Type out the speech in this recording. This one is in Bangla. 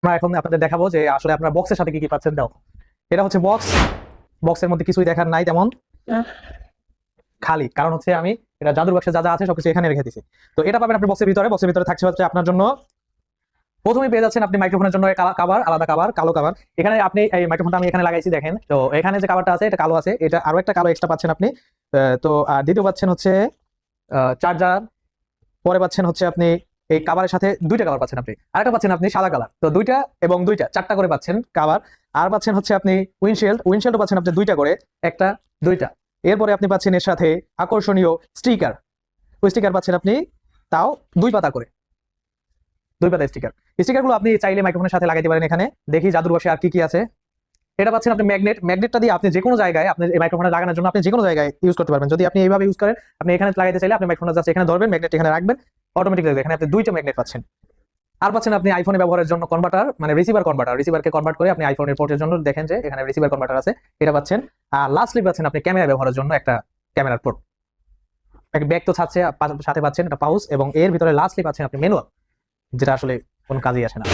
আমরা এখন আপনাদের দেখাবো যে আসলে আপনারা বক্সের সাথে কি কি পাচ্ছেন। দাও, এটা হচ্ছে বক্স। বক্সের মধ্যে কিছুই দেখার নাই তেমন, খালি। কারণ হচ্ছে আমি এটা জাদুর বাক্সে যা যা আছে সবকিছু এখানে রেখে দিছি। তো এটা পাবেন আপনি বক্সের ভিতরে। বক্সের ভিতরে থাকছে হচ্ছে আপনার জন্য প্রথমেই পেয়ে যাচ্ছেন আপনি মাইক্রোফোনের জন্য কাভার, আলাদা কাভার, কালো কাভার। এখানে আপনি এই মাইক্রোফোনটা আমি এখানে লাগাইছি দেখেন। তো এখানে যে কাভারটা আছে এটা কালো আছে, এটা আরো একটা কালো এক্সট্রা পাচ্ছেন আপনি। তো আর দ্বিতীয় পাচ্ছেন হচ্ছে চার্জার। পরে পাচ্ছেন হচ্ছে আপনি এই কাভারের সাথে দুইটা কাভার পাচ্ছেন আপনি। আরেকটা পাচ্ছেন আপনি সাদা কালার। তো দুইটা এবং দুইটা, চারটা করে পাচ্ছেন কাভার। আর পাচ্ছেন হচ্ছে আপনি উইন্ডশিল্ডও পাচ্ছেন আপনি দুইটা করে, একটা দুইটা। এরপরে আপনি পাচ্ছেন এর সাথে আকর্ষণীয় স্টিকার। ওই স্টিকার পাচ্ছেন আপনি তাও 2 পাতা করে, 2 পাতা স্টিকার। স্টিকারগুলো আপনি চাইলে মাইক্রোফোনের সাথে লাগাইতে পারেন। এখানে দেখি জাদুর বাক্সে আর কি কি আছে। এটা পাচ্ছেন আপনি ম্যাগনেটটা দিয়ে আপনি যে কোনো জায়গায় আপনি এই মাইক্রোফোনে লাগানোর জন্য আপনি যে কোনো জায়গায় ইউজ করতে পারবেন। যদি আপনি এইভাবে ইউজ করেন, আপনি এখানে লাগাইতে চাইলে আপনি মাইক্রোফোনটা জাস্ট এখানে ধরবেন, ম্যাগনেট এখানে রাখবেন, অটোমেটিক্যালি এখানে আপনি 2টা ম্যাগনেট পাচ্ছেন। আর পাচ্ছেন আপনি আইফোনে ব্যবহারের জন্য কনভার্টার, মানে রিসিভারকে কনভার্ট করে আপনি আইফোনের পোর্টের জন্য দেখেন যে এখানে রিসিভার কনভার্টার আছে, এটা পাচ্ছেন। আর লাস্টলি পাচ্ছেন আপনি ক্যামেরা ব্যবহারের জন্য একটা ক্যামেরার পোর্ট। একটা ব্যাগ তো সাথে পাচ্ছেন, একটা পাউচ, এবং এর ভিতরে লাস্টলি পাচ্ছেন আপনি ম্যানুয়াল, যেটা আসলে কোনো কাজেই আসে না।